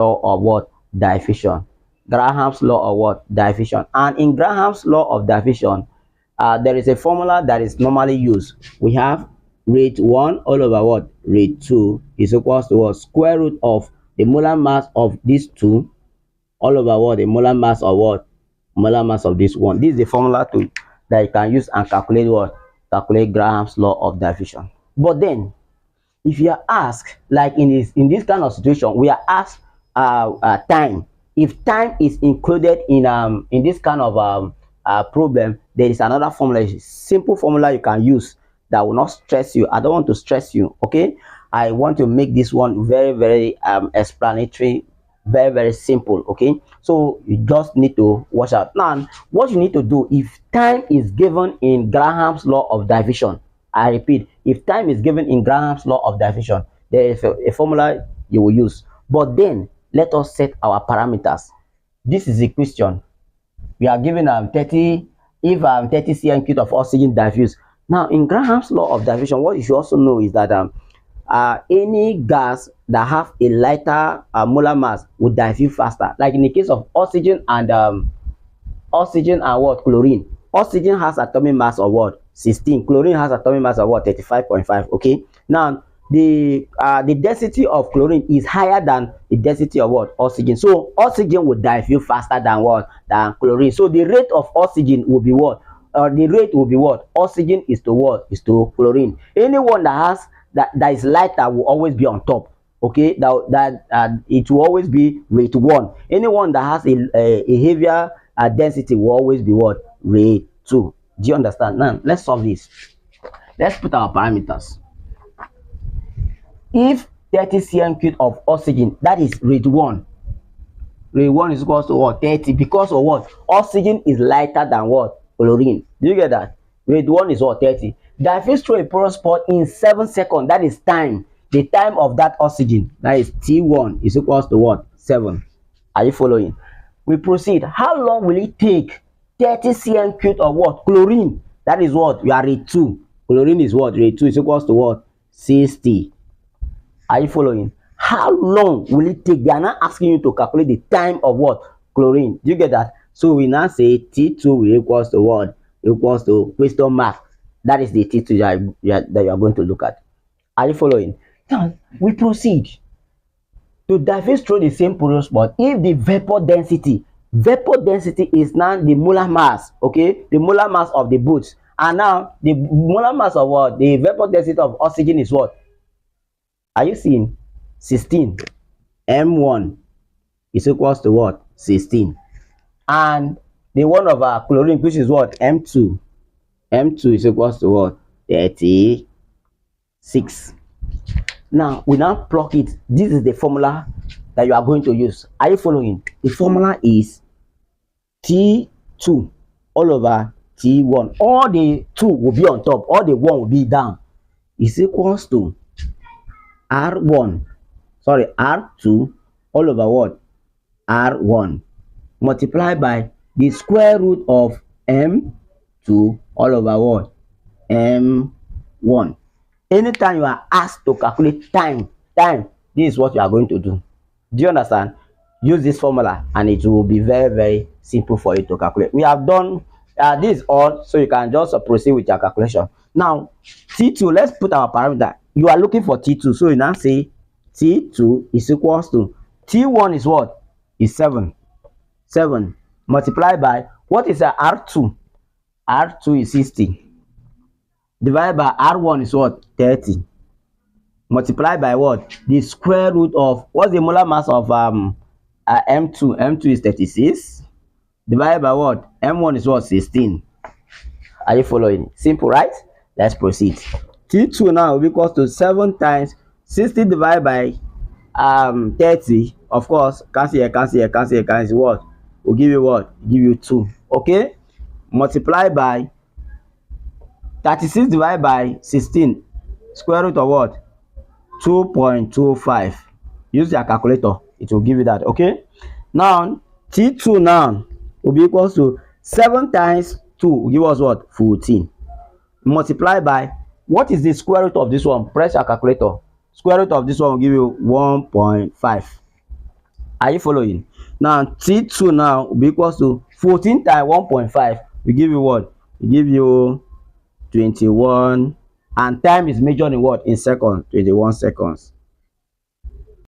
law of what? Diffusion. Graham's law of what? Diffusion. And in Graham's law of diffusion, there is a formula that is normally used. We have rate 1 all over what? Rate 2 is equals to what? Square root of the molar mass of these two all over what? The molar mass of what? Molar mass of this one. This is the formula that you can use and calculate what? Calculate Graham's law of diffusion. But then, if you are asked, like in this kind of situation, we are asked time. If time is included in this kind of problem, there is another formula, simple formula you can use that will not stress you. I don't want to stress you, okay? I want to make this one very, very explanatory, very, very simple, okay? So you just need to watch out. Now, what you need to do, if time is given in Graham's law of diffusion, I repeat, if time is given in Graham's law of diffusion, there is a formula you will use. But then let us set our parameters. This is a question. We are given 30 cm cube of oxygen diffused. Now in Graham's law of diffusion, what you should also know is that any gas that have a lighter molar mass will diffuse faster. Like in the case of oxygen and what? Chlorine. Oxygen has atomic mass of what? 16. Chlorine has atomic mass of what? 35.5. Okay. Now the density of chlorine is higher than the density of what? Oxygen. So oxygen will diffuse faster than what? Than chlorine. So the rate of oxygen will be what? The rate will be what? Oxygen is to what? Is to chlorine. Anyone that has that is lighter will always be on top. Okay, that it will always be rate 1. Anyone that has a heavier density will always be what? Rate 2. Do you understand? Now let's solve this. Let's put our parameters. If 30 cm cube of oxygen, that is rate 1. Rate 1 is equal to what? 30, because of what? Oxygen is lighter than what? Chlorine. Do you get that? Rate 1 is what? 30. Diffuse through a porous spot in 7 seconds. That is time. The time of that oxygen, that is T1, is equals to what? 7. Are you following? We proceed. How long will it take 30 cm cube of what? Chlorine. That is what? You are rate 2. Chlorine is what? Rate 2 is equals to what? 60. Are you following? How long will it take? They are not asking you to calculate the time of what? Chlorine. Do you get that? So we now say T2 will equals to what? Equals to question mark. That is the T2 that you are going to look at. Are you following? Now we proceed to diffuse through the same porous spot. If the vapor density is now the molar mass, okay, the molar mass of the boats, and now the molar mass of what? The vapor density of oxygen is what? Are you seeing? 16. M1 is equals to what? 16. And the one of our chlorine, which is what? M2. M2 is equals to what? 36. Now we now plug it. This is the formula that you are going to use. Are you following? The formula is T2 all over T1. All the 2 will be on top, all the 1 will be down. Is equals to R2 all over what? R1 multiplied by the square root of M2 all over what? M1. Anytime you are asked to calculate time, this is what you are going to do. Do you understand? Use this formula and it will be very, very simple for you to calculate. We have done this all, so you can just proceed with your calculation. Now T2, let's put our parameter. You are looking for T2, so you now say T2 is equals to T1 is what? Is 7 multiplied by what is R2? R2 is 60 divided by R1 is what? 30 multiplied by what? The square root of what's the molar mass of M2? M2 is 36 divided by what? M1 is what? 16. Are you following? Simple, right? Let's proceed. T2 now will be equal to 7 times 60 divided by 30. Of course, cancel what? Will give you what? Give you 2. Okay, multiply by 36 divided by 16. Square root of what? 2.25. Use your calculator, it will give you that. Okay, now T2 now will be equal to 7 times 2 will give us what? 14. Multiply by what is the square root of this one? Press your calculator. Square root of this one will give you 1.5. Are you following? Now T2 now will be equals to 14 times 1.5 will give you what? Will give you 21, and time is measured in what? In seconds, 21 seconds.